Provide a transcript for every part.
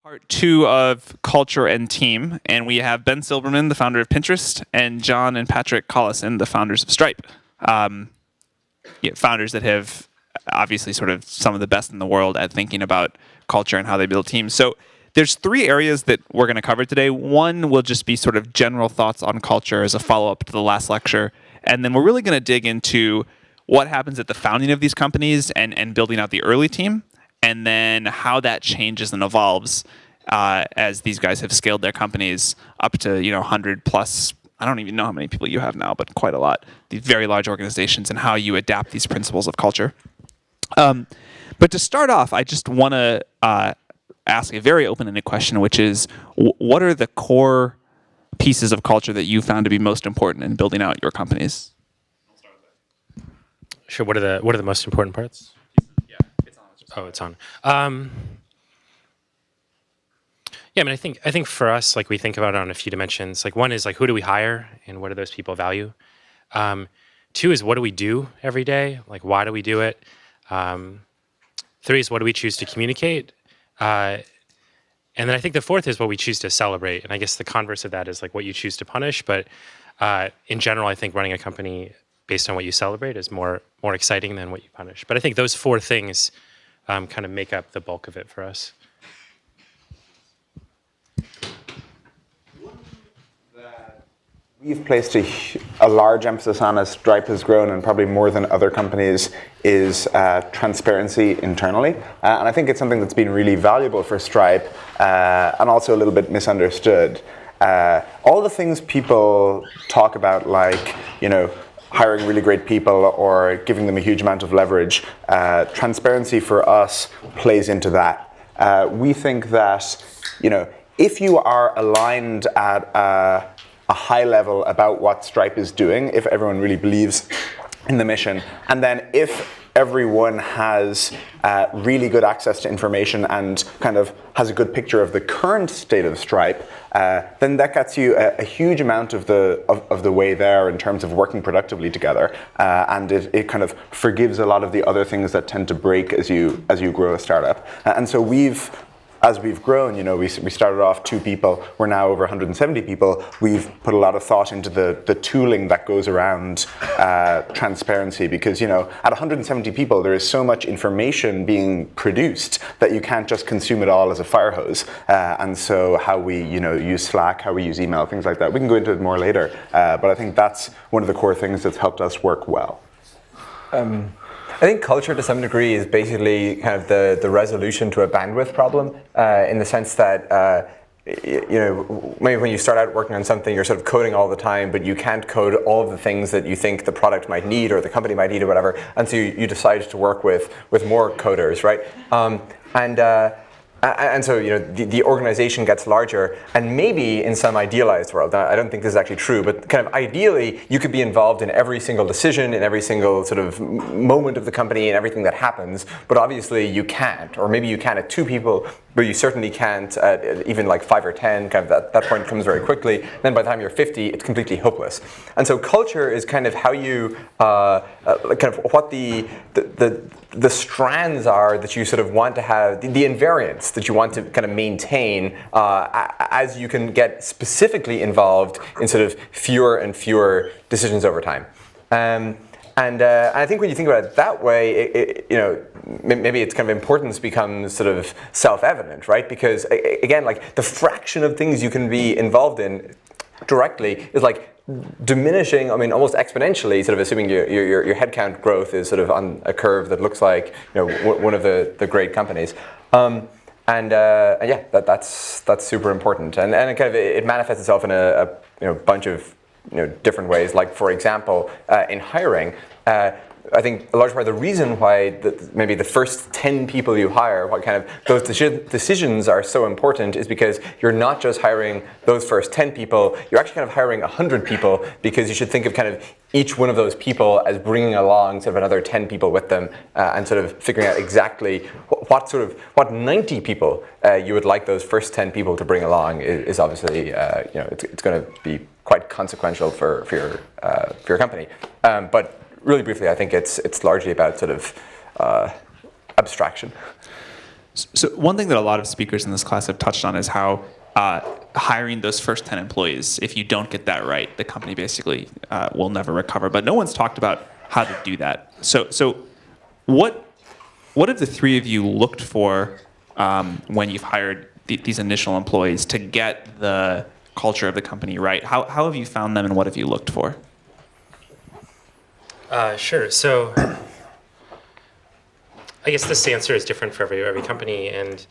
Part two of Culture and Team, and we have Ben Silbermann, the founder of Pinterest, and John and Patrick Collison, the founders of Stripe. Founders that have obviously sort of some of the best in the world at thinking about culture and how they build teams. So there's three areas that we're going to cover today. One will just be sort of general thoughts on culture as a follow-up to the last lecture, and then we're really going to dig into what happens at the founding of these companies and building out the early team, and then how that changes and evolves as these guys have scaled their companies up to 100 plus. I don't even know how many people you have now, but quite a lot. These very large organizations and how you adapt these principles of culture. But to start off, I just want to ask a very open-ended question, which is, what are the core pieces of culture that you found to be most important in building out your companies? Sure. What are the most important parts? Yeah, it's on. Oh, it's on. Yeah, I mean, I think for us, like, we think about it on a few dimensions. Like, one is like, who do we hire, and what do those people value? Two is, what do we do every day? Like, why do we do it? Three is, what do we choose to communicate? And then I think the fourth is what we choose to celebrate. And I guess the converse of that is like what you choose to punish. But in general, I think running a company based on what you celebrate is more exciting than what you punish. But I think those four things kind of make up the bulk of it for us. We've placed a large emphasis on as Stripe has grown, and probably more than other companies, is transparency internally. And I think it's something that's been really valuable for Stripe and also a little bit misunderstood. All the things people talk about, like, hiring really great people or giving them a huge amount of leverage, transparency for us plays into that. We think that, if you are aligned at a high level about what Stripe is doing, if everyone really believes in the mission, and then if everyone has really good access to information and kind of has a good picture of the current state of Stripe, then that gets you a huge amount of the way there in terms of working productively together, and it kind of forgives a lot of the other things that tend to break as you grow a startup. And so as we've grown, we started off 2 people. We're now over 170 people. We've put a lot of thought into the tooling that goes around transparency, because at 170 people, there is so much information being produced that you can't just consume it all as a fire hose. And so how we use Slack, how we use email, things like that. We can go into it more later. But I think that's one of the core things that's helped us work well. I think culture, to some degree, is basically kind of the resolution to a bandwidth problem, in the sense that maybe when you start out working on something, you're sort of coding all the time, but you can't code all of the things that you think the product might need or the company might need or whatever, and so you decide to work with more coders, right? And so the organization gets larger, and maybe in some idealized world, I don't think this is actually true, but kind of ideally you could be involved in every single decision, in every single sort of moment of the company and everything that happens, but obviously you can't, or maybe you can at 2 people, but you certainly can't at even like 5 or 10. Kind of that point comes very quickly. Then by the time you're 50, it's completely hopeless. And so culture is kind of how you kind of what the strands are that you sort of want to have, the invariants that you want to kind of maintain as you can get specifically involved in sort of fewer and fewer decisions over time. And I think when you think about it that way, maybe its kind of importance becomes sort of self-evident, right? Because again, like, the fraction of things you can be involved in directly is like diminishing, almost exponentially, sort of assuming your headcount growth is sort of on a curve that looks like one of the great companies. And yeah, that's super important, and it kind of it manifests itself in a bunch of different ways. Like, for example, in hiring, I think a large part of the reason why maybe the first 10 people you hire, what kind of those decisions are so important, is because you're not just hiring those first 10 people, you're actually kind of hiring 100 people, because you should think of kind of each one of those people as bringing along sort of another 10 people with them, and sort of figuring out exactly what 90 people you would like those first 10 people to bring along is obviously it's going to be quite consequential for your company. But really briefly, I think it's largely about sort of abstraction. So one thing that a lot of speakers in this class have touched on is how hiring those first 10 employees, if you don't get that right, the company basically will never recover. But no one's talked about how to do that. So what have the three of you looked for when you've hired these initial employees to get the culture of the company right? How have you found them, and what have you looked for? Sure. So I guess this answer is different for every company, and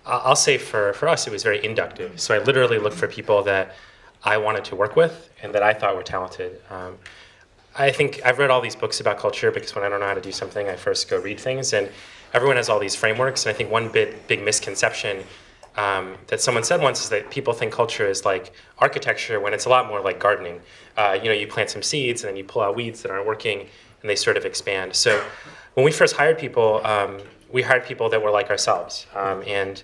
I'll say for us it was very inductive. So I literally looked for people that I wanted to work with and that I thought were talented. I think I've read all these books about culture because when I don't know how to do something, I first go read things, and everyone has all these frameworks. And I think one big misconception that someone said once is that people think culture is like architecture when it's a lot more like gardening. You plant some seeds and then you pull out weeds that aren't working and they sort of expand. So when we first hired people, we hired people that were like ourselves. And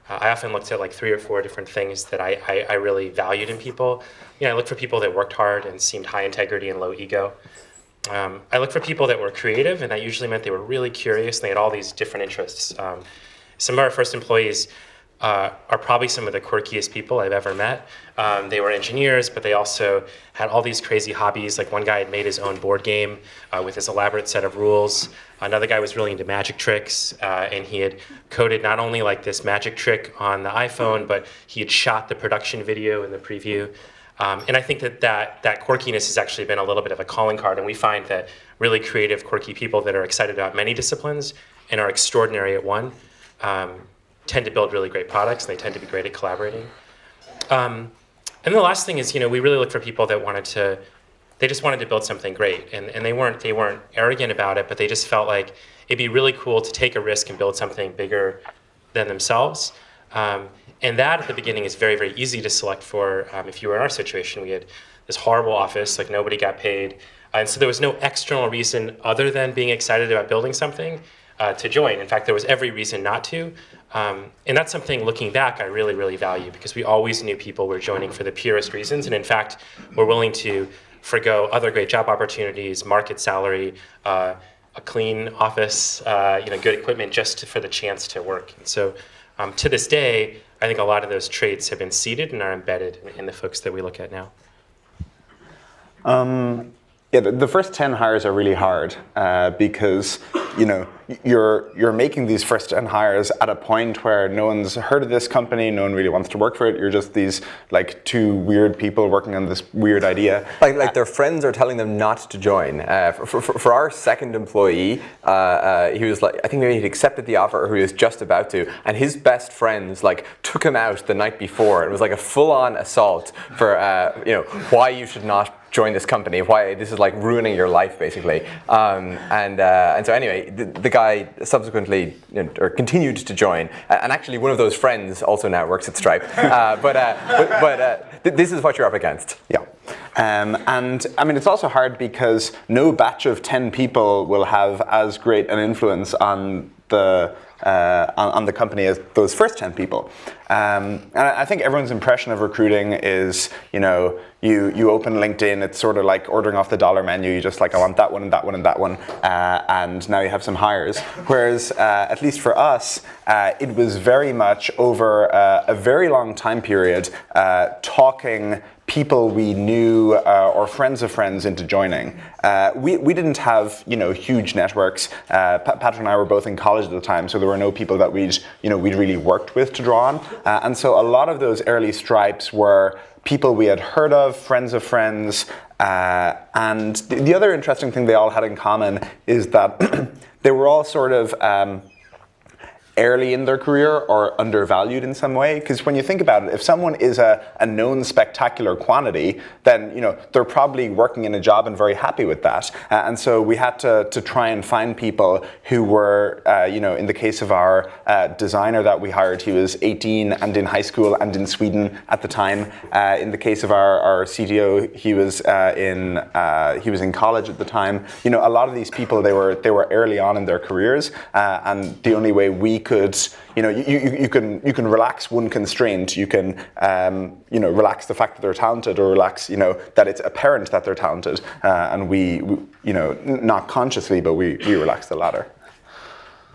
I often looked at like 3 or 4 different things that I really valued in people. I looked for people that worked hard and seemed high integrity and low ego. I looked for people that were creative, and that usually meant they were really curious and they had all these different interests. Some of our first employees are probably some of the quirkiest people I've ever met. They were engineers, but they also had all these crazy hobbies. Like one guy had made his own board game with his elaborate set of rules. Another guy was really into magic tricks, and he had coded not only like this magic trick on the iPhone, but he had shot the production video in the preview. And I think that quirkiness has actually been a little bit of a calling card, and we find that really creative, quirky people that are excited about many disciplines and are extraordinary at one tend to build really great products, and they tend to be great at collaborating. And the last thing is, we really look for people that they just wanted to build something great, and they weren't arrogant about it, but they just felt like it'd be really cool to take a risk and build something bigger than themselves. And that at the beginning is very, very easy to select for. If you were in our situation, we had this horrible office, like nobody got paid, and so there was no external reason other than being excited about building something to join. In fact, there was every reason not to. And that's something, looking back, I really, really value, because we always knew people were joining for the purest reasons, and in fact, were willing to forgo other great job opportunities, market salary, a clean office, good equipment, just for the chance to work. And so, to this day, I think a lot of those traits have been seeded and are embedded in the folks that we look at now. The first 10 hires are really hard because you're making these first 10 hires at a point where no one's heard of this company, no one really wants to work for it. You're just these like 2 weird people working on this weird idea. Like their friends are telling them not to join. For our second employee, he was like, I think maybe he'd accepted the offer, or he was just about to, and his best friends like took him out the night before. It was like a full-on assault for why you should not join this company, why this is like ruining your life, basically. And so anyway, the guy subsequently or continued to join, and actually one of those friends also now works at Stripe. But this is what you're up against. Yeah. And I mean, it's also hard because no batch of 10 people will have as great an influence on the company as those first 10 people. And I think everyone's impression of recruiting is, you open LinkedIn, it's sort of like ordering off the dollar menu. You just like, I want that one and that one and that one. And now you have some hires. Whereas, at least for us, it was very much over a very long time period, talking people we knew or friends of friends into joining. We didn't have huge networks. Patrick and I were both in college at the time, so there were no people that we'd really worked with to draw on. And so a lot of those early Stripes were people we had heard of, friends of friends. And the other interesting thing they all had in common is that they were all sort of early in their career or undervalued in some way. Because when you think about it, if someone is a known spectacular quantity, then they're probably working in a job and very happy with that. And so we had to try and find people who were, in the case of our designer that we hired, he was 18 and in high school and in Sweden at the time. In the case of our CTO, he was in college at the time. A lot of these people, they were early on in their careers, and the only way we could, you can relax one constraint. You can, relax the fact that they're talented, or relax, that it's apparent that they're talented. And we not consciously, but we relax the latter.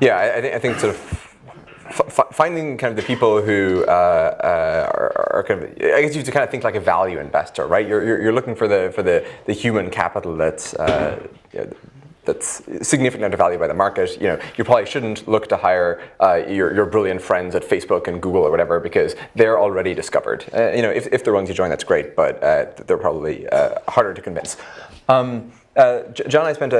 Yeah, I think sort of finding kind of the people who are kind of, I guess you have to kind of think like a value investor, right? You're looking for the human capital that's significantly undervalued by the market. You probably shouldn't look to hire your brilliant friends at Facebook and Google or whatever, because they're already discovered. If they're ones you join, that's great, but they're probably harder to convince. John and I spent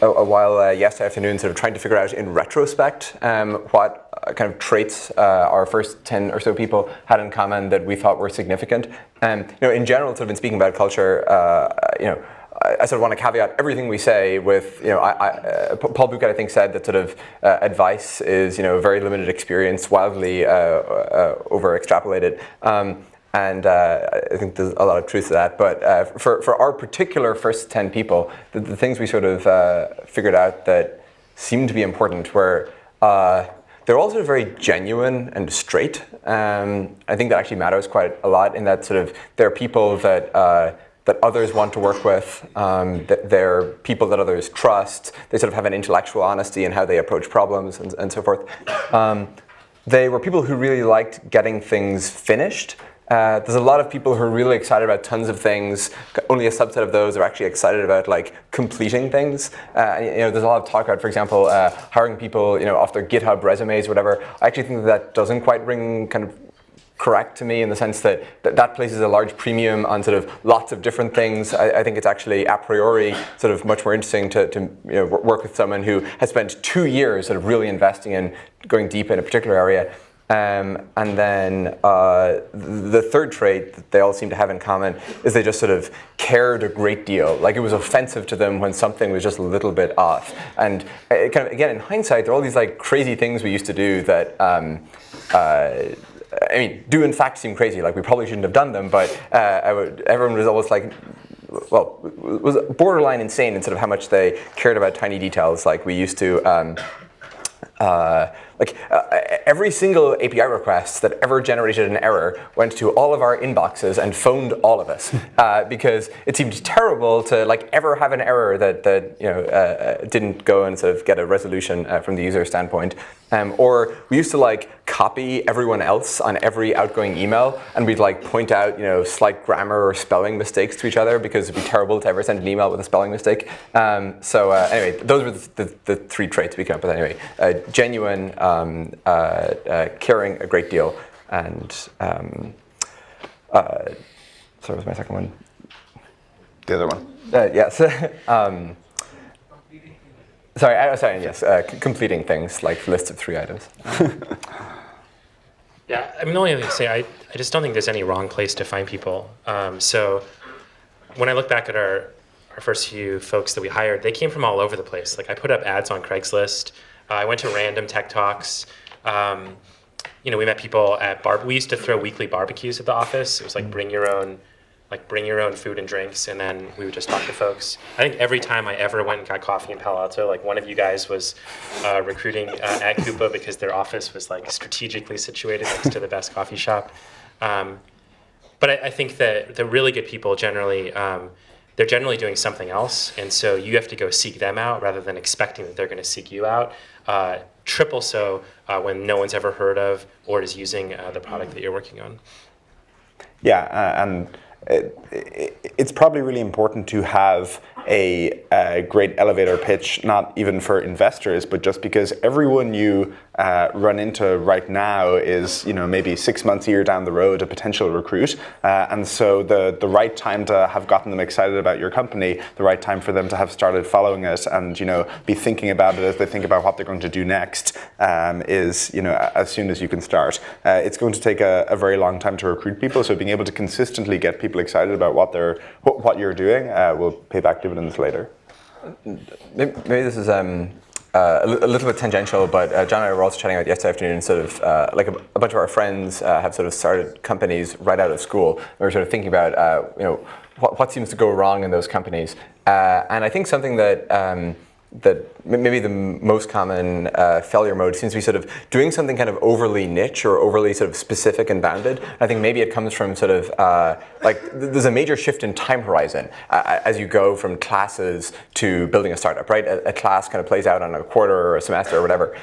a while yesterday afternoon sort of trying to figure out in retrospect what kind of traits our first 10 or so people had in common that we thought were significant. In general, sort of in speaking about culture, I sort of want to caveat everything we say with, Paul Buchheit, I think, said that sort of advice is, very limited experience, wildly over-extrapolated. And I think there's a lot of truth to that. But for our particular first 10 people, the things we sort of figured out that seemed to be important were they're all sort of very genuine and straight. I think that actually matters quite a lot in that sort of they're people that others want to work with, that they're people that others trust. They sort of have an intellectual honesty in how they approach problems and so forth. They were people who really liked getting things finished. There's a lot of people who are really excited about tons of things. Only a subset of those are actually excited about completing things. There's a lot of talk about, for example, hiring people off their GitHub resumes or whatever. I actually think that doesn't quite ring kind of correct to me in the sense that places a large premium on sort of lots of different things. I think it's actually a priori sort of much more interesting to work with someone who has spent 2 years sort of really investing in going deep in a particular area. And then the third trait that they all seem to have in common is they just sort of cared a great deal. Like it was offensive to them when something was just a little bit off. And kind of, again, in hindsight, there are all these crazy things we used to do that do in fact seem crazy. Like we probably shouldn't have done them, but everyone was always was borderline insane in sort of how much they cared about tiny details. Like we used to, every single API request that ever generated an error went to all of our inboxes and phoned all of us because it seemed terrible to ever have an error that didn't go and sort of get a resolution from the user standpoint. Or we used to copy everyone else on every outgoing email, and we'd point out slight grammar or spelling mistakes to each other because it'd be terrible to ever send an email with a spelling mistake. Anyway, those were the three traits we came up with. Anyway, genuine, caring a great deal, and sorry, what was my second one? The other one. Yes. Yes, completing things like lists of 3 items. Yeah, the only thing to say, I just don't think there's any wrong place to find people. So when I look back at our first few folks that we hired, they came from all over the place. I put up ads on Craigslist. I went to random tech talks. We met people at we used to throw weekly barbecues at the office. It was bring your own food and drinks, and then we would just talk to folks. I think every time I ever went and got coffee in Palo Alto, one of you guys was recruiting at Coupa because their office was strategically situated next to the best coffee shop. But I think that the really good people generally, they're generally doing something else, and so you have to go seek them out rather than expecting that they're going to seek you out. Triple so when no one's ever heard of or is using the product that you're working on. Yeah, and it's probably really important to have a great elevator pitch, not even for investors, but just because everyone you run into right now is, maybe 6 months, a year down the road, a potential recruit. And so the right time to have gotten them excited about your company, the right time for them to have started following it and, be thinking about it as they think about what they're going to do next is, as soon as you can start. It's going to take a very long time to recruit people, so being able to consistently get people excited about what you're doing will pay back dividends later. Maybe this is a little bit tangential, but John and I were also chatting about yesterday afternoon. Sort of a bunch of our friends have sort of started companies right out of school. We were sort of thinking about what seems to go wrong in those companies, and I think something that maybe the most common failure mode seems to be sort of doing something kind of overly niche or overly sort of specific and bounded. I think maybe it comes from sort of there's a major shift in time horizon as you go from classes to building a startup, right? A class kind of plays out on a quarter or a semester or whatever,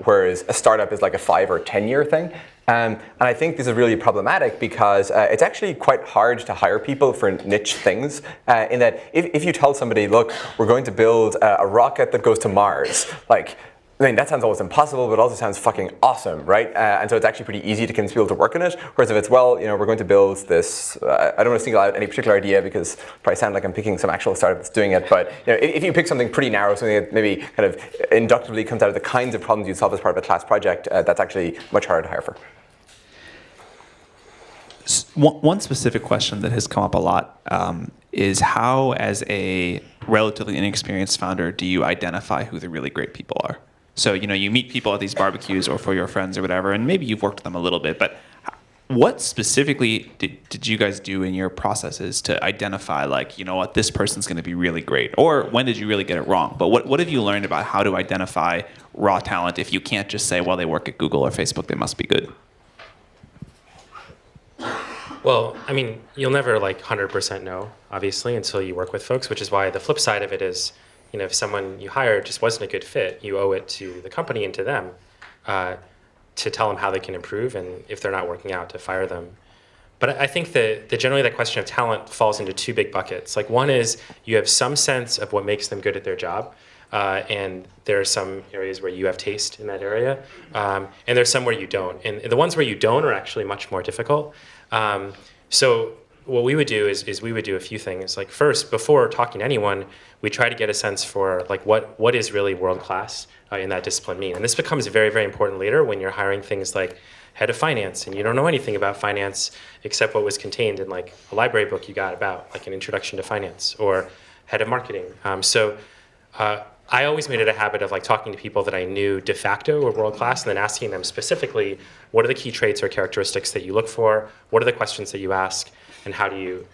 whereas a startup is like a 5 or 10 year thing. And I think this is really problematic because it's actually quite hard to hire people for niche things in that if you tell somebody, look, we're going to build a rocket that goes to Mars, like, I mean, that sounds almost impossible, but also sounds fucking awesome, right? And so it's actually pretty easy to convince people to work on it. Whereas if it's, well, we're going to build this, I don't want to single out any particular idea because it probably sound like I'm picking some actual startup that's doing it. But if you pick something pretty narrow, something that maybe kind of inductively comes out of the kinds of problems you solve as part of a class project, that's actually much harder to hire for. One specific question that has come up a lot is how, as a relatively inexperienced founder, do you identify who the really great people are? So, you meet people at these barbecues or for your friends or whatever, and maybe you've worked with them a little bit, but what specifically did you guys do in your processes to identify, like, what, this person's going to be really great? Or when did you really get it wrong? But what have you learned about how to identify raw talent if you can't just say, well, they work at Google or Facebook, they must be good? Well, I mean, you'll never 100% know, obviously, until you work with folks, which is why the flip side of it is, if someone you hire just wasn't a good fit, you owe it to the company and to them to tell them how they can improve, and if they're not working out, to fire them. But I think that generally that question of talent falls into two big buckets. Like, one is you have some sense of what makes them good at their job, and there are some areas where you have taste in that area, and there's some where you don't. And the ones where you don't are actually much more difficult. So what we would do is we would do a few things. Like, first, before talking to anyone, we try to get a sense for what is really world class in that discipline mean. And this becomes very, very important later when you're hiring things like head of finance, and you don't know anything about finance except what was contained in a library book you got about, like, an introduction to finance, or head of marketing. I always made it a habit of talking to people that I knew de facto were world class, and then asking them specifically, what are the key traits or characteristics that you look for? What are the questions that you ask? And how do you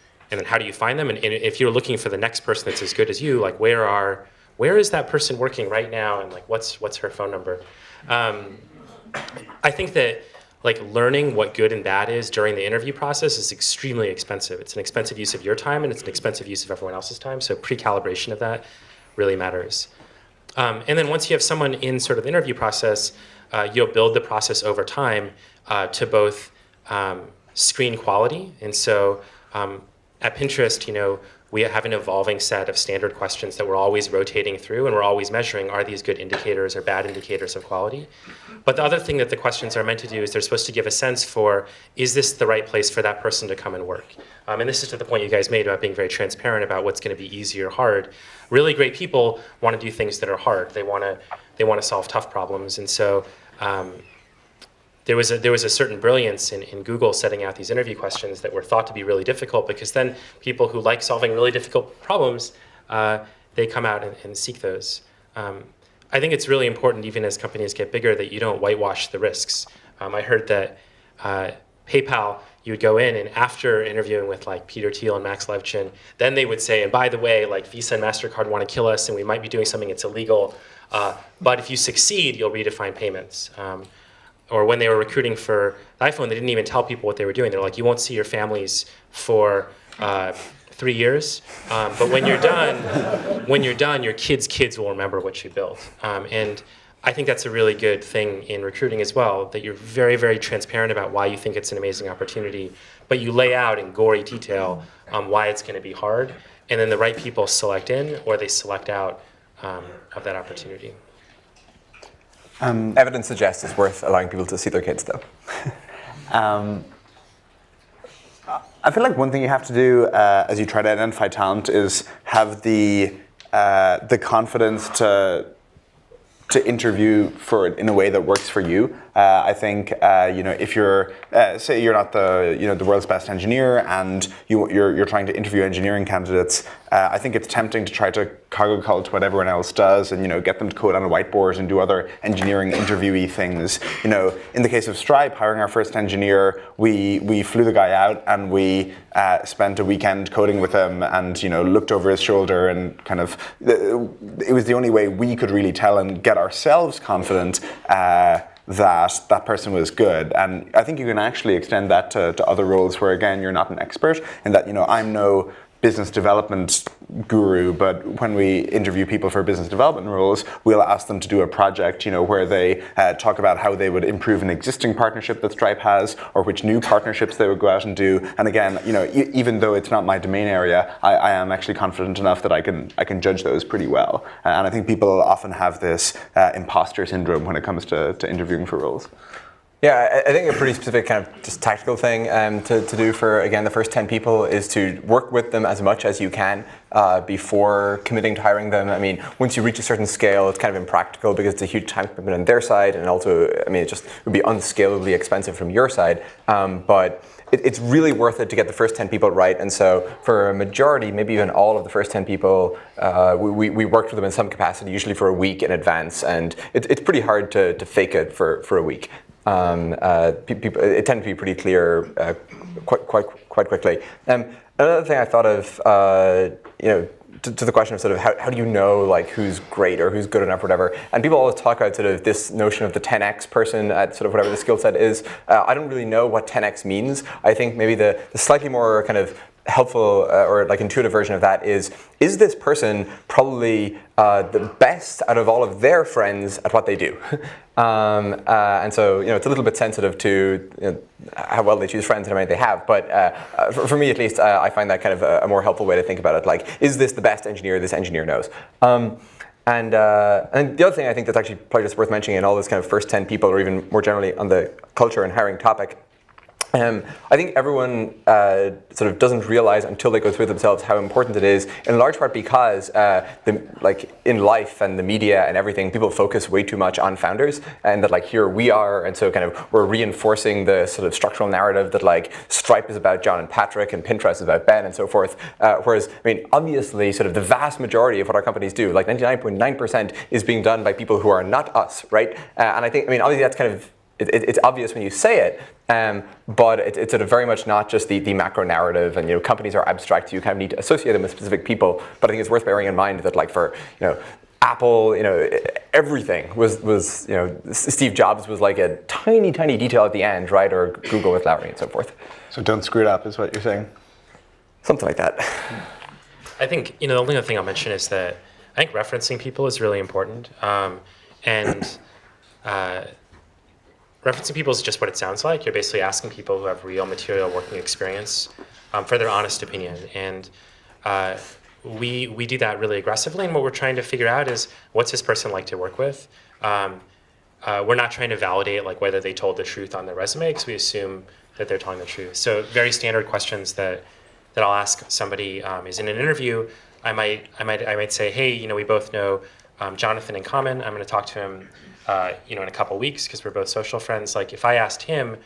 find them? And if you're looking for the next person that's as good as you, where is that person working right now? And what's her phone number? I think that learning what good and bad is during the interview process is extremely expensive. It's an expensive use of your time, and it's an expensive use of everyone else's time. So pre-calibration of that really matters. And then once you have someone in sort of the interview process, you'll build the process over time to both screen quality. And so at Pinterest, we have an evolving set of standard questions that we're always rotating through, and we're always measuring, are these good indicators or bad indicators of quality? But the other thing that the questions are meant to do is they're supposed to give a sense for, is this the right place for that person to come and work? And this is to the point you guys made about being very transparent about what's going to be easy or hard. Really great people want to do things that are hard. They want to solve tough problems. And so there was a certain brilliance in Google setting out these interview questions that were thought to be really difficult, because then people who like solving really difficult problems, they come out and seek those. I think it's really important, even as companies get bigger, that you don't whitewash the risks. I heard that PayPal, you would go in, and after interviewing with Peter Thiel and Max Levchin, then they would say, and by the way, Visa and MasterCard want to kill us, and we might be doing something that's illegal, but if you succeed, you'll redefine payments. Or when they were recruiting for the iPhone, they didn't even tell people what they were doing. They're like, you won't see your families for 3 years, but when you're done, your kids will remember what you built. And I think that's a really good thing in recruiting as well, that you're very, very transparent about why you think it's an amazing opportunity, but you lay out in gory detail why it's going to be hard, and then the right people select in, or they select out of that opportunity. Evidence suggests it's worth allowing people to see their kids, though. I feel like one thing you have to do as you try to identify talent is have the confidence to interview for it in a way that works for you. I think if you're say you're not the world's best engineer and you're trying to interview engineering candidates, I think it's tempting to try to cargo cult what everyone else does and get them to code on a whiteboard and do other engineering interviewee things. In the case of Stripe, hiring our first engineer, we flew the guy out and we spent a weekend coding with him and looked over his shoulder and kind of it was the only way we could really tell and get ourselves confident that person was good. And I think you can actually extend that to other roles where, again, you're not an expert and that, I'm no business development guru, but when we interview people for business development roles, we'll ask them to do a project, where they talk about how they would improve an existing partnership that Stripe has, or which new partnerships they would go out and do. And again, even though it's not my domain area, I am actually confident enough that I can judge those pretty well. And I think people often have this imposter syndrome when it comes to interviewing for roles. Yeah, I think a pretty specific kind of just tactical thing to do for, again, the first 10 people is to work with them as much as you can before committing to hiring them. I mean, once you reach a certain scale, it's kind of impractical because it's a huge time commitment on their side, and also, it would be unscalably expensive from your side. But it's really worth it to get the first 10 people right. And so for a majority, maybe even all of the first 10 people, we worked with them in some capacity, usually for a week in advance. And it's pretty hard to fake it for a week. People, it tended to be pretty clear quite quickly. Another thing I thought of, to the question of sort of how do you know like who's great or who's good enough or whatever, and people always talk about sort of this notion of the 10x person at sort of whatever the skill set is. I don't really know what 10x means. I think maybe the slightly more kind of helpful or like intuitive version of that is this person probably the best out of all of their friends at what they do? And so it's a little bit sensitive to how well they choose friends and how many they have. But for me at least, I find that kind of a more helpful way to think about it. Like, is this the best engineer this engineer knows? And the other thing I think that's actually probably just worth mentioning in all this kind of first 10 people, or even more generally on the culture and hiring topic, I think everyone sort of doesn't realize until they go through it themselves how important it is, in large part because like in life and the media and everything, people focus way too much on founders, and that like here we are, and so kind of we're reinforcing the sort of structural narrative that like Stripe is about John and Patrick and Pinterest is about Ben and so forth. Whereas, obviously sort of the vast majority of what our companies do, like 99.9% is being done by people who are not us, right? And I think, obviously that's kind of, it's obvious when you say it, but it's sort of very much not just the macro narrative, and companies are abstract, so you kind of need to associate them with specific people. But I think it's worth bearing in mind that like for Apple, everything was Steve Jobs was like a tiny detail at the end, right? Or Google with Larry and so forth. So don't screw it up, is what you're saying. Something like that. I think the only other thing I'll mention is that I think referencing people is really important, and referencing people is just what it sounds like. You're basically asking people who have real material working experience for their honest opinion. And we do that really aggressively. And what we're trying to figure out is, what's this person like to work with? We're not trying to validate like whether they told the truth on their resume, because we assume that they're telling the truth. So very standard questions that I'll ask somebody is, in an interview, I might say, hey, we both know Jonathan in common. I'm going to talk to him in a couple weeks because we're both social friends. Like, if I asked him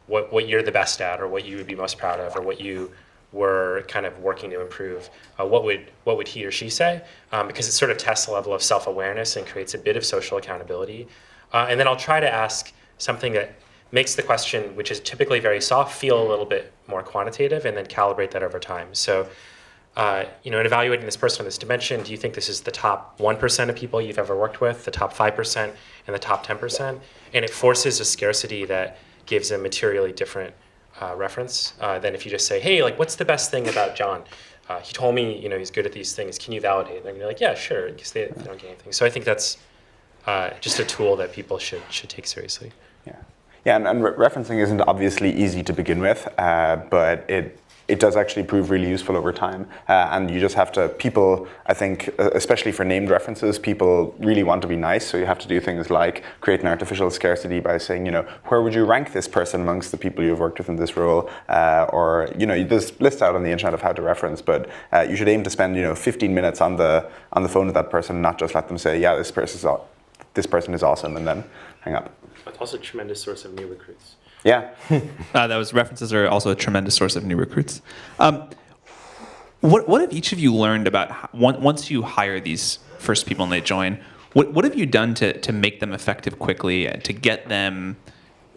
what you're the best at, or what you would be most proud of, or what you were kind of working to improve, what would he or she say? Because it sort of tests a level of self-awareness and creates a bit of social accountability. And then I'll try to ask something that makes the question, which is typically very soft, feel a little bit more quantitative, and then calibrate that over time. So in evaluating this person on this dimension, do you think this is the top 1% of people you've ever worked with, the top 5%, and the top 10%? And it forces a scarcity that gives a materially different reference than if you just say, hey, like, what's the best thing about John? He told me, he's good at these things. Can you validate? And you're like, yeah, sure, because they don't get anything. So I think that's just a tool that people should take seriously. Yeah, and referencing isn't obviously easy to begin with, but it does actually prove really useful over time. And you just have to, people, I think, especially for named references, people really want to be nice. So you have to do things like create an artificial scarcity by saying, where would you rank this person amongst the people you've worked with in this role? Or, there's lists out on the internet of how to reference, but you should aim to spend, 15 minutes on the phone with that person, and not just let them say, yeah, this person is awesome, and then hang up. It's also a tremendous source of new recruits. Yeah. That was references are also a tremendous source of new recruits. What have each of you learned about once you hire these first people and they join? What have you done to make them effective quickly, to get them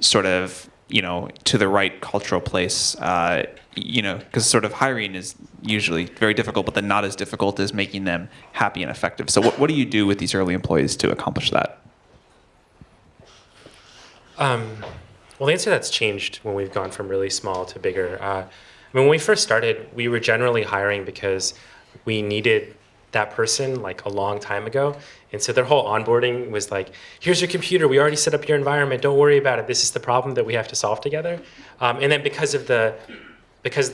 sort of to the right cultural place? Because sort of hiring is usually very difficult, but then not as difficult as making them happy and effective. So what do you do with these early employees to accomplish that? Well, the answer to that's changed when we've gone from really small to bigger. When we first started, we were generally hiring because we needed that person like a long time ago. And so their whole onboarding was like, here's your computer. We already set up your environment. Don't worry about it. This is the problem that we have to solve together. And then because of the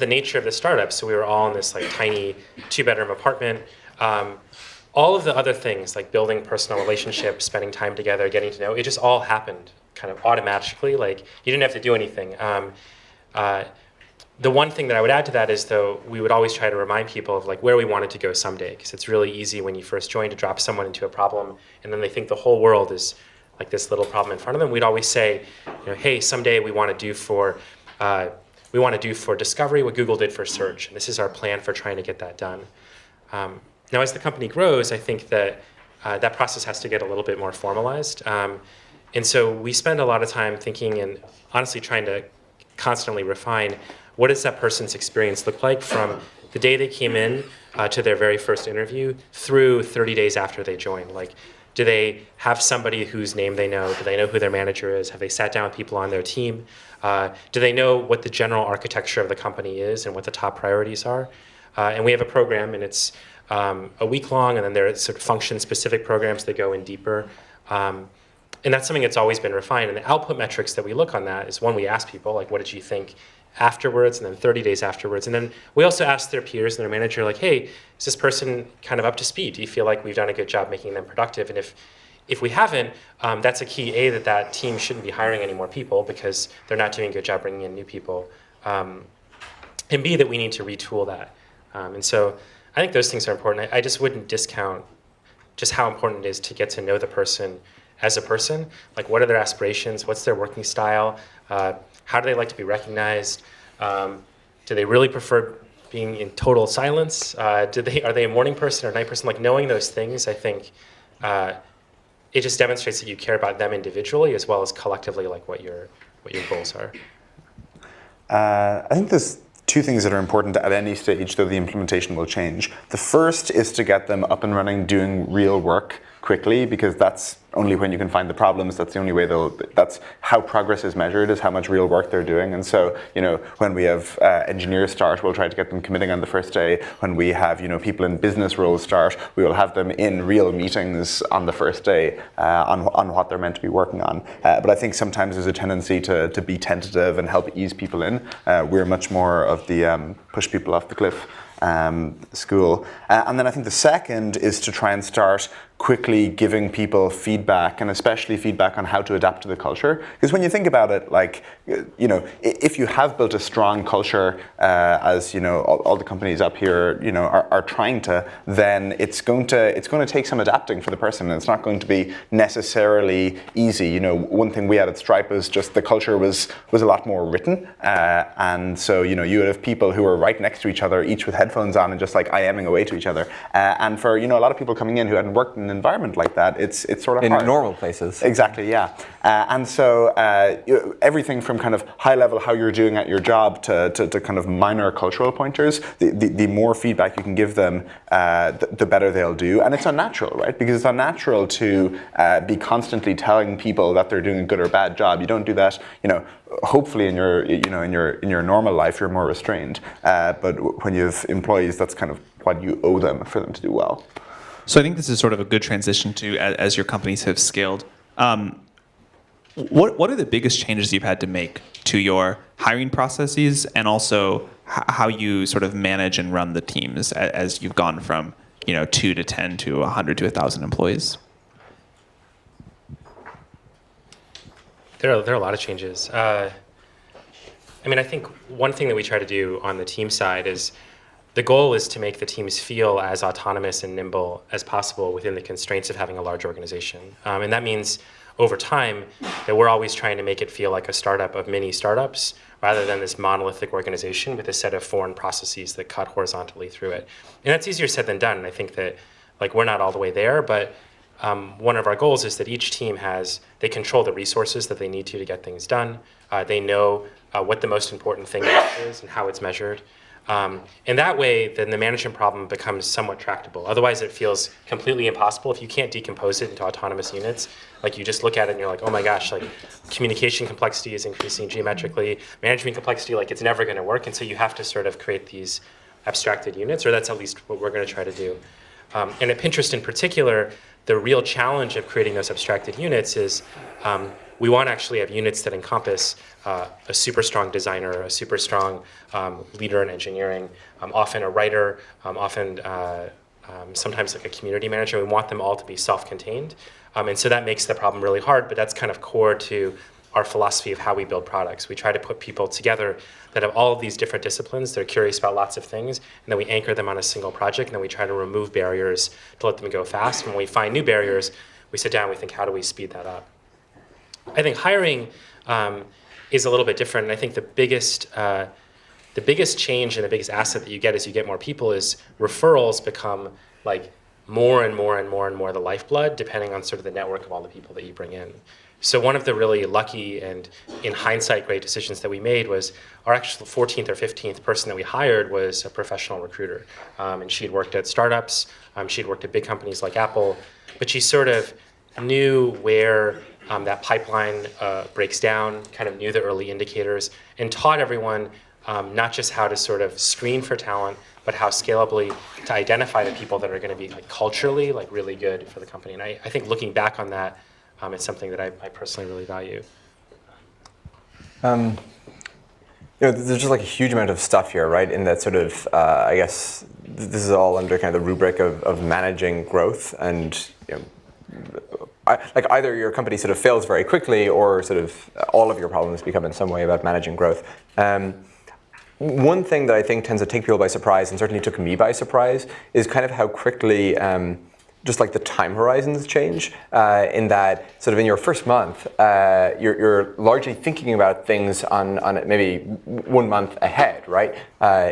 nature of the startup, so we were all in this like tiny 2-bedroom apartment. All of the other things like building personal relationships, spending time together, getting to know, it just all happened kind of automatically. Like you didn't have to do anything. The one thing that I would add to that is, though, we would always try to remind people of like where we wanted to go someday, because it's really easy when you first join to drop someone into a problem, and then they think the whole world is like this little problem in front of them. We'd always say, hey, someday we want to do for discovery what Google did for search, and this is our plan for trying to get that done. Now, as the company grows, I think that that process has to get a little bit more formalized, and so we spend a lot of time thinking and honestly trying to constantly refine what does that person's experience look like from the day they came in to their very first interview through 30 days after they join. Like, do they have somebody whose name they know? Do they know who their manager is? Have they sat down with people on their team? Do they know what the general architecture of the company is and what the top priorities are? And we have a program, and it's a week long, and then there are sort of function-specific programs that go in deeper. And that's something that's always been refined. And the output metrics that we look on that is, one, we ask people, like, what did you think afterwards, and then 30 days afterwards. And then we also ask their peers and their manager, like, hey, is this person kind of up to speed? Do you feel like we've done a good job making them productive? And if we haven't, that's a key, A, that team shouldn't be hiring any more people because they're not doing a good job bringing in new people. And B, that we need to retool that. And so I think those things are important. I just wouldn't discount just how important it is to get to know the person as a person. Like, what are their aspirations? What's their working style? How do they like to be recognized? Do they really prefer being in total silence? Are they a morning person or a night person? Like, knowing those things, I think it just demonstrates that you care about them individually as well as collectively, like what your goals are. I think there's two things that are important at any stage, though the implementation will change. The first is to get them up and running, doing real work quickly, because that's only when you can find the problems. That's the only way that's how progress is measured, is how much real work they're doing. And so, when we have engineers start, we'll try to get them committing on the first day. When we have, people in business roles start, we will have them in real meetings on the first day on what they're meant to be working on. But I think sometimes there's a tendency to be tentative and help ease people in. We're much more of the push people off the cliff school. And then I think the second is to try and start quickly giving people feedback, and especially feedback on how to adapt to the culture. Because when you think about it, like, if you have built a strong culture, as all the companies up here, are trying to, then it's going to take some adapting for the person, and it's not going to be necessarily easy. One thing we had at Stripe was just the culture was a lot more written, and so you would have people who were right next to each other, each with headphones on, and just like IMing away to each other. And for a lot of people coming in who hadn't worked in an environment like that, it's sort of in hard. normal places. Exactly, yeah. And so everything from kind of high level how you're doing at your job to kind of minor cultural pointers, the more feedback you can give them, the better they'll do. And it's unnatural, right? Because it's unnatural to be constantly telling people that they're doing a good or bad job. You don't do that, hopefully in your normal life you're more restrained. But when you have employees, that's kind of what you owe them for them to do well. So I think this is sort of a good transition to, as your companies have scaled. What are the biggest changes you've had to make to your hiring processes, and also how you sort of manage and run the teams as you've gone from 2 to 10 to 100 to 1,000 employees? There are a lot of changes. I think one thing that we try to do on the team side is the goal is to make the teams feel as autonomous and nimble as possible within the constraints of having a large organization. And that means over time that we're always trying to make it feel like a startup of mini startups rather than this monolithic organization with a set of foreign processes that cut horizontally through it. And that's easier said than done. And I think that like we're not all the way there, but one of our goals is that each team they control the resources that they need to get things done. They know what the most important thing is and how it's measured. And that way, then the management problem becomes somewhat tractable. Otherwise, it feels completely impossible. If you can't decompose it into autonomous units, like you just look at it and you're like, oh my gosh, like communication complexity is increasing geometrically, management complexity, like it's never going to work. And so you have to sort of create these abstracted units, or that's at least what we're going to try to do. And at Pinterest in particular, the real challenge of creating those abstracted units is we want to actually have units that encompass a super strong designer, a super strong leader in engineering, often a writer, often sometimes like a community manager. We want them all to be self-contained. And so that makes the problem really hard, but that's kind of core to our philosophy of how we build products. We try to put people together that have all of these different disciplines. They're curious about lots of things, and then we anchor them on a single project, and then we try to remove barriers to let them go fast. And when we find new barriers, we sit down and we think, how do we speed that up? I think hiring is a little bit different, and I think the biggest change and the biggest asset that you get as you get more people is referrals become like more and more and more and more the lifeblood, depending on sort of the network of all the people that you bring in. So one of the really lucky and, in hindsight, great decisions that we made was our actual 14th or 15th person that we hired was a professional recruiter. And she had worked at startups, she had worked at big companies like Apple, but she sort of knew where that pipeline breaks down, kind of knew the early indicators, and taught everyone not just how to sort of screen for talent, but how scalably to identify the people that are going to be like culturally like really good for the company. And I think looking back on that, it's something that I personally really value. There's just like a huge amount of stuff here, right? In that sort of, I guess this is all under kind of the rubric of managing growth, and like either your company sort of fails very quickly, or sort of all of your problems become in some way about managing growth. One thing that I think tends to take people by surprise, and certainly took me by surprise, is kind of how quickly just like the time horizons change, in that sort of in your first month, you're largely thinking about things on maybe 1 month ahead, right?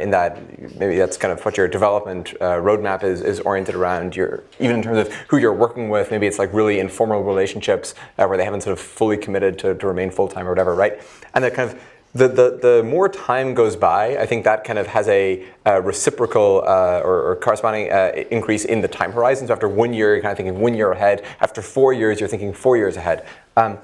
In that maybe that's kind of what your development roadmap is oriented around. Even in terms of who you're working with, maybe it's like really informal relationships where they haven't sort of fully committed to remain full-time or whatever, right? And that kind of the more time goes by, I think that kind of has a reciprocal or corresponding increase in the time horizon. So after 1 year, you're kind of thinking 1 year ahead. After 4 years, you're thinking 4 years ahead. And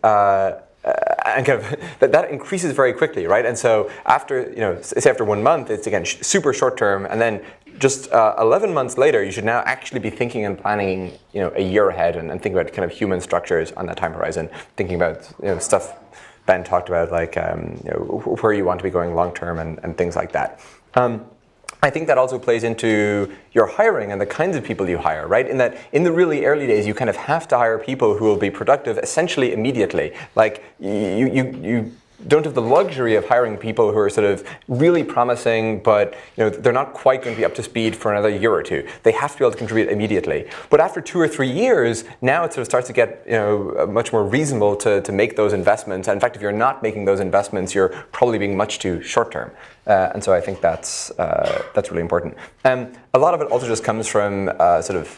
kind of that increases very quickly, right? And so after, say after 1 month, it's again super short term, and then just 11 months later, you should now actually be thinking and planning, a year ahead, and thinking about kind of human structures on that time horizon, thinking about stuff Ben talked about, like where you want to be going long term and things like that. I think that also plays into your hiring and the kinds of people you hire, right? In that, in the really early days, you kind of have to hire people who will be productive essentially immediately. Like you don't have the luxury of hiring people who are sort of really promising, but they're not quite going to be up to speed for another year or two. They have to be able to contribute immediately. But after 2 or 3 years, now it sort of starts to get much more reasonable to make those investments. And in fact, if you're not making those investments, you're probably being much too short term. And so I think that's really important. A lot of it also just comes from sort of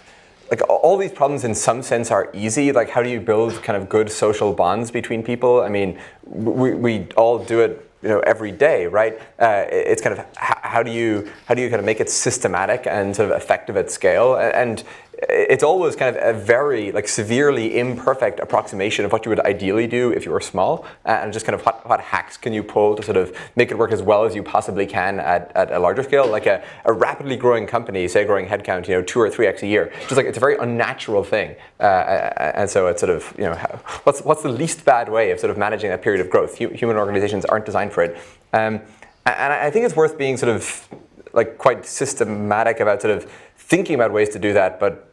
like all these problems in some sense are easy. Like how do you build kind of good social bonds between people? I mean, we all do it every day, right? It's kind of how do you kind of make it systematic and sort of effective at scale? And it's always kind of a very like severely imperfect approximation of what you would ideally do if you were small, and just kind of what hacks can you pull to sort of make it work as well as you possibly can at a larger scale. Like a rapidly growing company, say growing headcount 2 or 3x a year, just like it's a very unnatural thing. And so it's sort of what's the least bad way of sort of managing that period of growth? Human organizations aren't designed for it. And I think it's worth being sort of like quite systematic about sort of thinking about ways to do that, but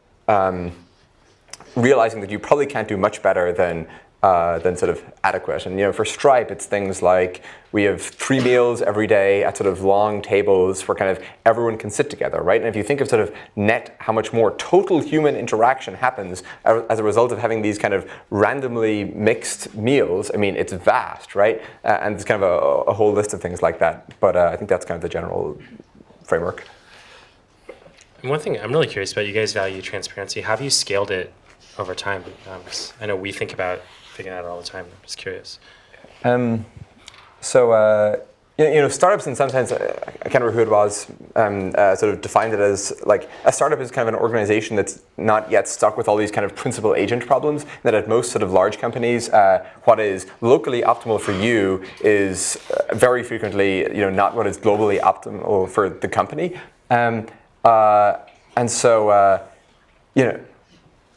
realizing that you probably can't do much better than than sort of adequate. And for Stripe, it's things like we have 3 meals every day at sort of long tables where kind of everyone can sit together, right? And if you think of sort of net how much more total human interaction happens as a result of having these kind of randomly mixed meals, I mean, it's vast, right? And there's kind of a whole list of things like that. But I think that's kind of the general framework. And one thing I'm really curious about, you guys value transparency. How have you scaled it over time? 'Cause I know we think about figuring that out all the time. I'm just curious. Startups in some sense, I can't remember who it was, sort of defined it as like a startup is kind of an organization that's not yet stuck with all these kind of principal agent problems. That at most sort of large companies, what is locally optimal for you is very frequently, not what is globally optimal for the company.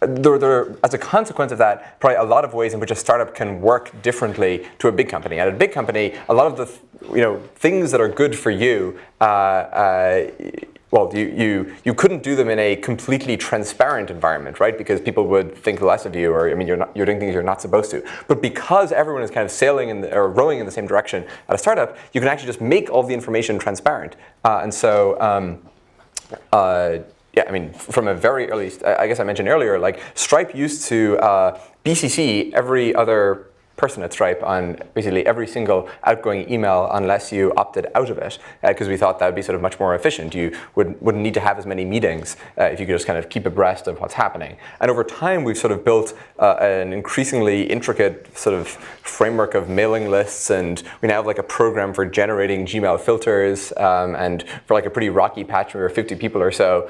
There, as a consequence of that, probably a lot of ways in which a startup can work differently to a big company. At a big company, a lot of the things that are good for you, you couldn't do them in a completely transparent environment, right? Because people would think less of you, or you're doing things you're not supposed to. But because everyone is kind of sailing or rowing in the same direction at a startup, you can actually just make all the information transparent. Yeah, I mean, from a very early, I guess I mentioned earlier, like Stripe used to BCC every other person at Stripe on basically every single outgoing email unless you opted out of it, because we thought that would be sort of much more efficient. You wouldn't need to have as many meetings if you could just kind of keep abreast of what's happening. And over time, we've sort of built an increasingly intricate sort of framework of mailing lists, and we now have like a program for generating Gmail filters, and for like a pretty rocky patch, we were 50 people or so,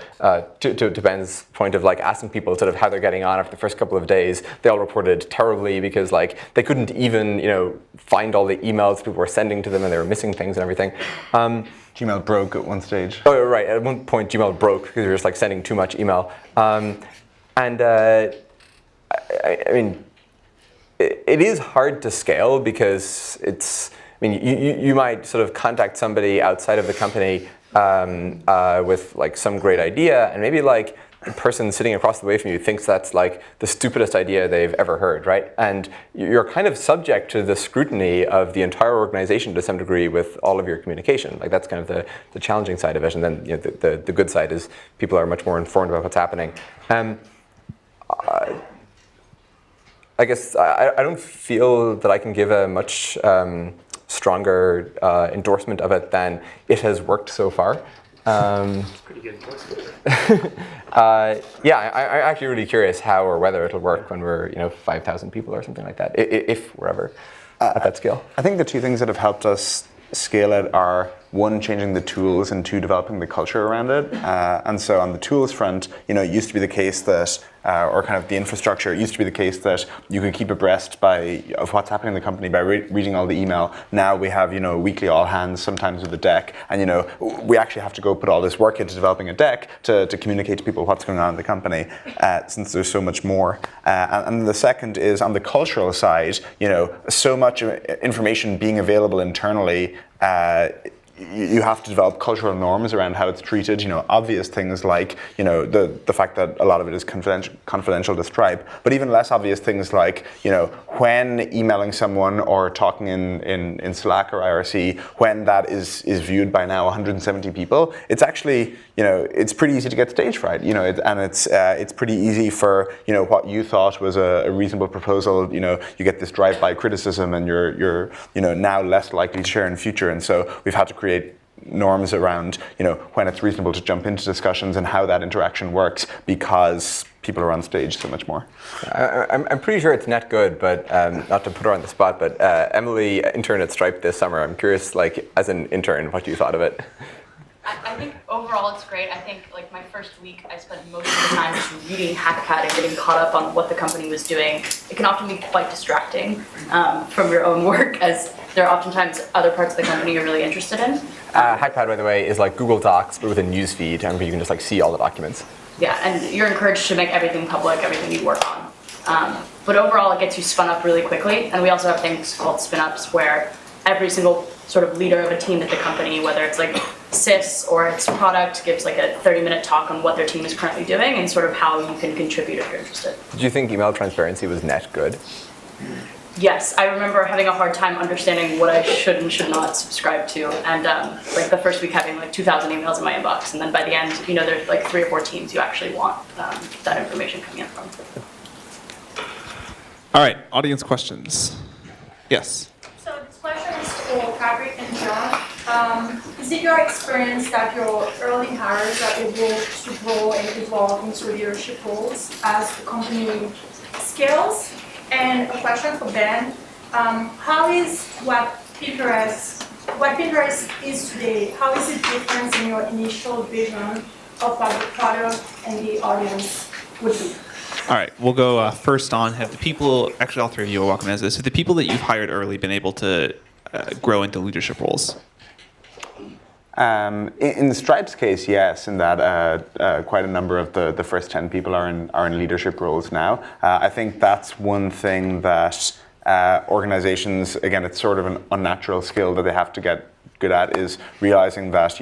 to Ben's point of like asking people sort of how they're getting on after the first couple of days. They all reported terribly because like they couldn't even find all the emails people were sending to them, and they were missing things and everything. Gmail broke at one stage. Oh, right. At one point, Gmail broke because we were just like sending too much email. I mean, it is hard to scale because you might sort of contact somebody outside of the company with like some great idea, and maybe like the person sitting across the way from you thinks that's like the stupidest idea they've ever heard, right? And you're kind of subject to the scrutiny of the entire organization to some degree with all of your communication. Like that's kind of the challenging side of it. And then the good side is people are much more informed about what's happening. I guess I don't feel that I can give a much stronger endorsement of it than it has worked so far. Pretty good. I'm actually really curious how or whether it'll work when we're 5,000 people or something like that, if we're ever at that scale. I think the two things that have helped us scale it are, one, changing the tools, and two, developing the culture around it. And so on the tools front, it used to be the case that, or kind of the infrastructure, it used to be the case that you could keep abreast of what's happening in the company by reading all the email. Now we have, weekly all hands, sometimes with a deck, and we actually have to go put all this work into developing a deck to communicate to people what's going on in the company, since there's so much more. And the second is on the cultural side, so much information being available internally, you have to develop cultural norms around how it's treated. Obvious things like the fact that a lot of it is confidential to Stripe, but even less obvious things like when emailing someone or talking in Slack or IRC, when that is viewed by now 170 people, it's actually it's pretty easy to get stage fright. And it's pretty easy for what you thought was a reasonable proposal. You get this drive-by criticism, and you're now less likely to share in future. And so we've had to create norms around when it's reasonable to jump into discussions and how that interaction works, because people are on stage so much more. I'm pretty sure it's net good, but not to put her on the spot, but Emily interned at Stripe this summer. I'm curious, like as an intern, what you thought of it. I think overall it's great. I think like my first week, I spent most of the time just reading Hackpad and getting caught up on what the company was doing. It can often be quite distracting from your own work, as there are oftentimes other parts of the company you're really interested in. Hackpad, by the way, is like Google Docs, but with a newsfeed, and you can just like see all the documents. Yeah, and you're encouraged to make everything public, everything you work on. But overall, it gets you spun up really quickly. And we also have things called spin-ups, where every single sort of leader of a team at the company, whether it's like sys or its product, gives like a 30-minute talk on what their team is currently doing and sort of how you can contribute if you're interested. Did you think email transparency was net good? yes, I remember having a hard time understanding what I should and should not subscribe to, and like the first week having like 2,000 emails in my inbox, and then by the end, there's like 3 or 4 teams you actually want that information coming in from. All right, audience questions. Yes. So this question is for Patrick and John. Is it your experience that your early hires are able to grow and evolve into leadership roles as the company scales? And a question for Ben. How is what Pinterest is today, how is it different in your initial vision of what the product and the audience would be? All right, we'll go first on. Have the people, actually all three of you are welcome as this, have the people that you've hired early been able to grow into leadership roles? In the Stripe's case, yes, in that quite a number of the first 10 people are in leadership roles now. I think that's one thing that organizations, again, it's sort of an unnatural skill that they have to get good at, is realizing that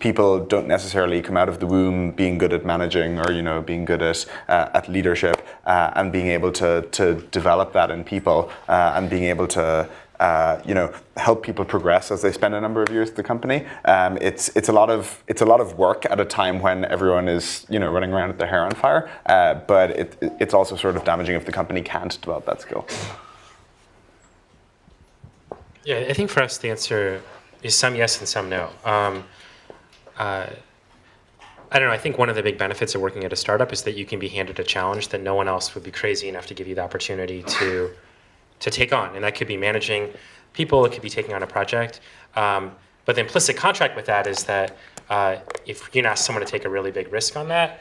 people don't necessarily come out of the womb being good at managing or being good at leadership, and being able to develop that in people, and being able to help people progress as they spend a number of years at the company. It's a lot of work at a time when everyone is running around with their hair on fire, but it's also sort of damaging if the company can't develop that skill. Yeah, I think for us the answer is some yes and some no. I don't know. I think one of the big benefits of working at a startup is that you can be handed a challenge that no one else would be crazy enough to give you the opportunity to take on, and that could be managing people, it could be taking on a project. But the implicit contract with that is that if you can ask someone to take a really big risk on that,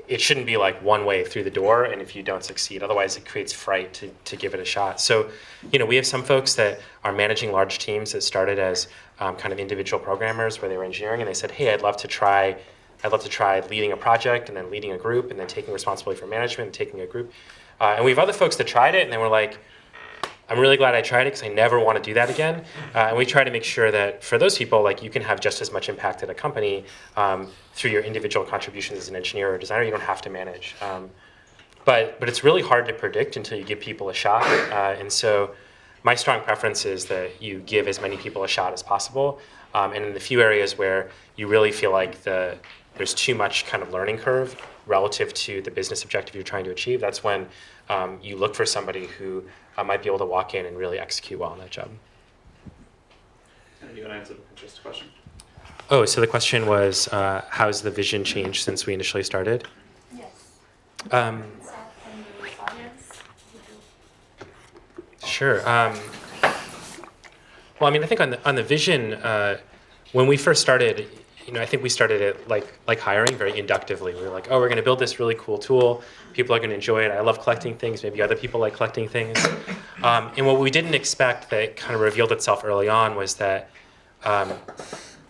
it shouldn't be like one way through the door, and if you don't succeed, otherwise it creates fright to give it a shot. So, we have some folks that are managing large teams that started as kind of individual programmers where they were engineering, and they said, hey, I'd love to try leading a project and then leading a group and then taking responsibility for management and taking a group. And we have other folks that tried it and they were like, I'm really glad I tried it because I never want to do that again. And we try to make sure that for those people, like you can have just as much impact at a company through your individual contributions as an engineer or designer. You don't have to manage. But it's really hard to predict until you give people a shot. And so my strong preference is that you give as many people a shot as possible. And in the few areas where you really feel like there's too much kind of learning curve relative to the business objective you're trying to achieve, that's when you look for somebody who might be able to walk in and really execute well on that job. You want to answer the Pinterest question? Oh, so the question was, how's the vision changed since we initially started? Yes. Sure. Well, I mean, I think on the vision, when we first started, I think we started it like hiring very inductively. We were like, oh, we're going to build this really cool tool. People are going to enjoy it. I love collecting things. Maybe other people like collecting things. And what we didn't expect that kind of revealed itself early on was that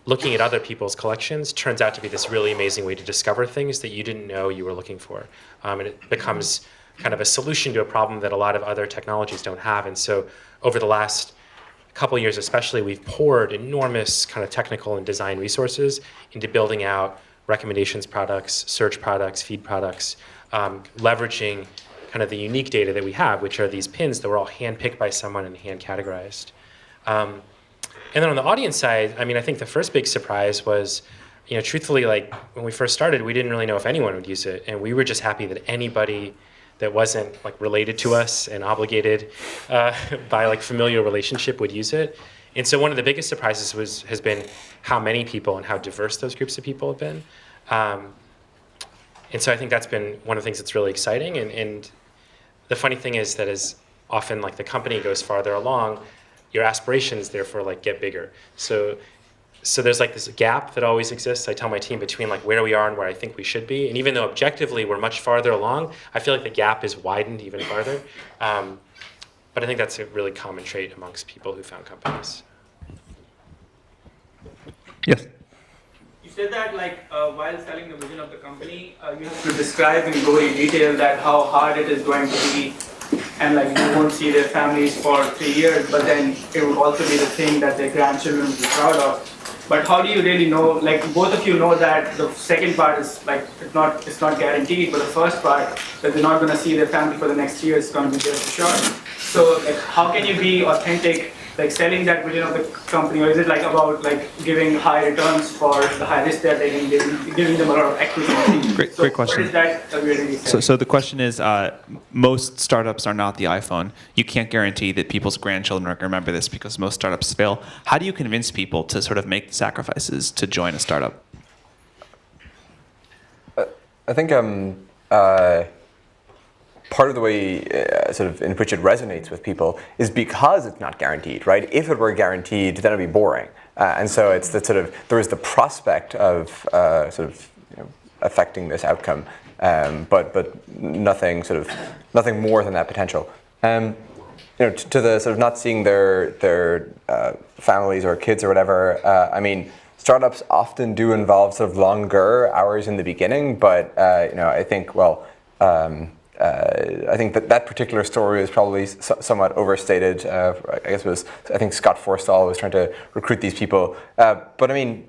looking at other people's collections turns out to be this really amazing way to discover things that you didn't know you were looking for. And it becomes kind of a solution to a problem that a lot of other technologies don't have. And so over the last couple of years especially, we've poured enormous kind of technical and design resources into building out recommendations products, search products, feed products, leveraging kind of the unique data that we have, which are these pins that were all hand-picked by someone and hand-categorized. And then on the audience side, I mean, I think the first big surprise was, truthfully, like when we first started, we didn't really know if anyone would use it, and we were just happy that anybody that wasn't like related to us and obligated by like familial relationship would use it. And so one of the biggest surprises has been how many people and how diverse those groups of people have been. And so I think that's been one of the things that's really exciting. And the funny thing is that as often like the company goes farther along, your aspirations therefore like get bigger. So there's like this gap that always exists, I tell my team, between like where we are and where I think we should be. And even though objectively we're much farther along, I feel like the gap is widened even farther. But I think that's a really common trait amongst people who found companies. Yes. You said that while selling the vision of the company, you have to describe in gory detail that how hard it is going to be, and like you won't see their families for 3 years, but then it will also be the thing that their grandchildren will be proud of. But how do you really know? Like both of you know that the second part is like it's not guaranteed, but the first part that they're not going to see their family for the next year is going to be there for sure. So like, how can you be authentic? Like selling that vision of the company, or is it like about like giving high returns for the high risk they're taking, giving them a lot of equity? Great question. What is that really So the question is, most startups are not the iPhone. You can't guarantee that people's grandchildren are going to remember this because most startups fail. How do you convince people to sort of make the sacrifices to join a startup? I think part of the way sort of in which it resonates with people is because it's not guaranteed, right? If it were guaranteed, then it'd be boring. And so it's the sort of, there is the prospect of sort of affecting this outcome, but nothing more than that potential. To the sort of not seeing their families or kids or whatever, I mean, startups often do involve sort of longer hours in the beginning, but I think, I think that particular story is probably somewhat overstated. I think Scott Forstall was trying to recruit these people. But I mean,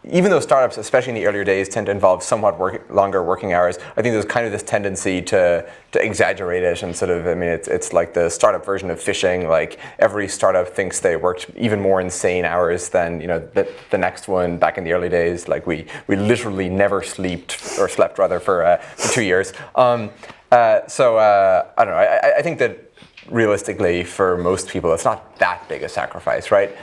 even though startups, especially in the earlier days, tend to involve somewhat longer working hours, I think there's kind of this tendency to exaggerate it and sort of, I mean, it's like the startup version of fishing. Like every startup thinks they worked even more insane hours than the next one back in the early days. Like we literally never slept for 2 years. So I don't know. I think that realistically for most people, it's not that big a sacrifice, right?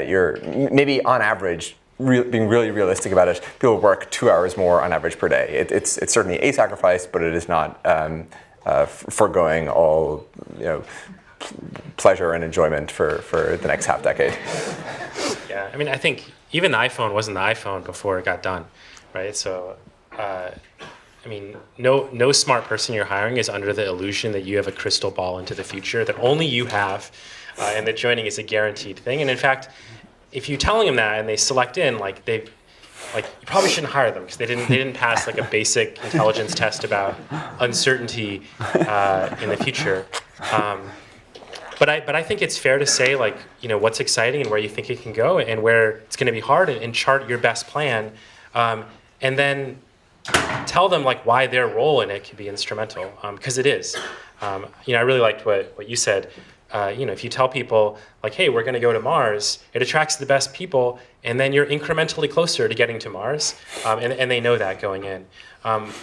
You're maybe on average, being really realistic about it, people work 2 hours more on average per day. It's certainly a sacrifice, but it is not foregoing all pleasure and enjoyment for the next half decade. Yeah, I mean, I think even the iPhone wasn't the iPhone before it got done, right? So, I mean, no smart person you're hiring is under the illusion that you have a crystal ball into the future that only you have, and that joining is a guaranteed thing. And in fact, if you're telling them that and they select in, you probably shouldn't hire them because they didn't pass like a basic intelligence test about uncertainty in the future. But I think it's fair to say what's exciting and where you think it can go and where it's going to be hard and chart your best plan, and then tell them why their role in it can be instrumental, because it is. I really liked what you said. If you tell people hey, we're going to go to Mars, it attracts the best people, and then you're incrementally closer to getting to Mars, and they know that going in.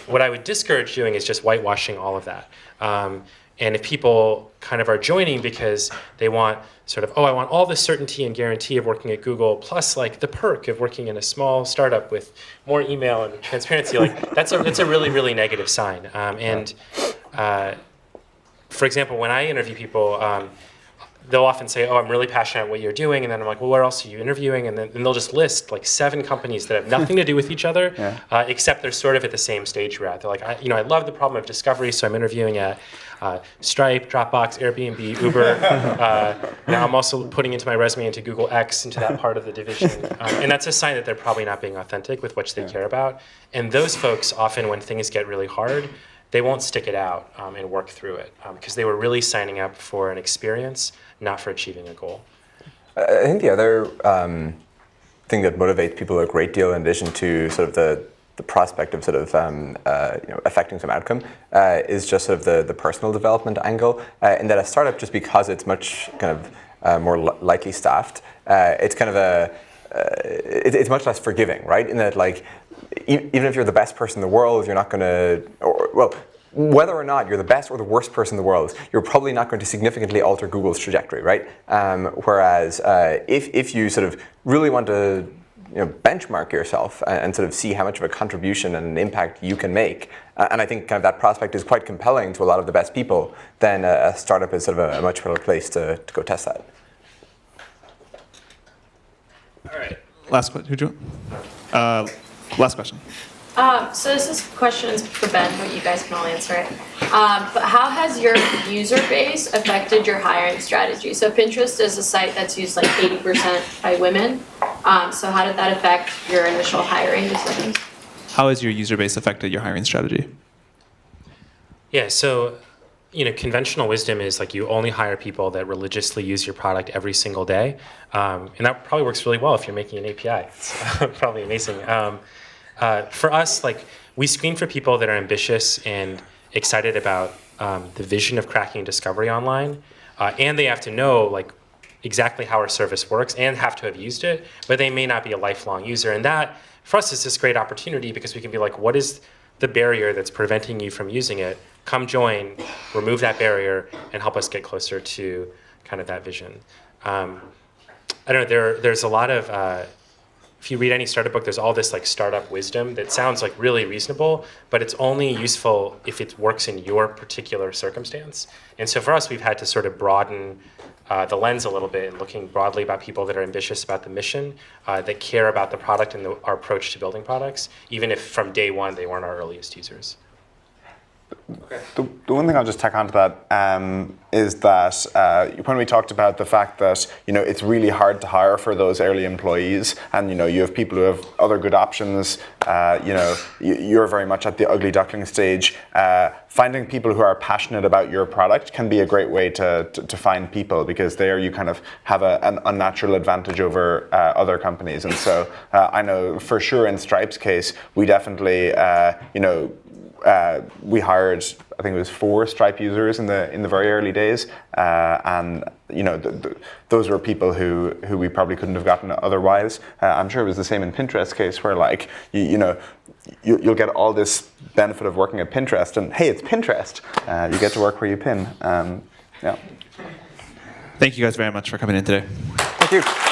What I would discourage doing is just whitewashing all of that. And if people kind of are joining because they want sort of, I want all the certainty and guarantee of working at Google, plus the perk of working in a small startup with more email and transparency, that's a really, really negative sign. For example, when I interview people, they'll often say, I'm really passionate about what you're doing. And then I'm like, well, where else are you interviewing? And then they'll just list 7 companies that have nothing to do with each other, except they're sort of at the same stage we're at. They're like, I love the problem of discovery, so I'm interviewing at Stripe, Dropbox, Airbnb, Uber. Now I'm also putting into my resume into Google X, into that part of the division. And that's a sign that they're probably not being authentic with what they care about. And those folks often, when things get really hard, they won't stick it out and work through it because they were really signing up for an experience, not for achieving a goal. I think the other thing that motivates people a great deal, in addition to sort of the prospect of sort of affecting some outcome, is just sort of the personal development angle. In that a startup, just because it's much kind of more lightly staffed, it's kind of it's much less forgiving, right? In that even if you're the best person in the world, you're not going to, whether or not you're the best or the worst person in the world, you're probably not going to significantly alter Google's trajectory, right? Whereas if you sort of really want to benchmark yourself and sort of see how much of a contribution and an impact you can make, and I think kind of that prospect is quite compelling to a lot of the best people, then a startup is sort of a much better place to go test that. All right. Last question. Last question. So this question is for Ben, but you guys can all answer it. But how has your user base affected your hiring strategy? So Pinterest is a site that's used 80% by women. So how did that affect your initial hiring decisions? How has your user base affected your hiring strategy? Yeah, so conventional wisdom is like you only hire people that religiously use your product every single day, and that probably works really well if you're making an API. It's probably amazing. For us, like we screen for people that are ambitious and excited about the vision of cracking discovery online, and they have to know like exactly how our service works and have to have used it, but they may not be a lifelong user. And that, for us, is this great opportunity because we can be like, what is the barrier that's preventing you from using it? Come join, remove that barrier, and help us get closer to kind of that vision. I don't know, there's a lot of, if you read any startup book, there's all this like startup wisdom that sounds like really reasonable, but it's only useful if it works in your particular circumstance. And so for us, we've had to sort of broaden the lens a little bit and looking broadly about people that are ambitious about the mission, that care about the product and our approach to building products, even if from day one they weren't our earliest users. The one thing I'll just tack onto that is that when we talked about the fact that it's really hard to hire for those early employees, and you have people who have other good options. You're very much at the ugly duckling stage. Finding people who are passionate about your product can be a great way to find people, because there you kind of have an unnatural advantage over other companies. And so I know for sure in Stripe's case, we definitely we hired, I think it was 4 Stripe users in the very early days, and those were people who we probably couldn't have gotten otherwise. I'm sure it was the same in Pinterest's case, where like you'll get all this benefit of working at Pinterest, and hey, it's Pinterest. You get to work where you pin. Yeah. Thank you guys very much for coming in today. Thank you.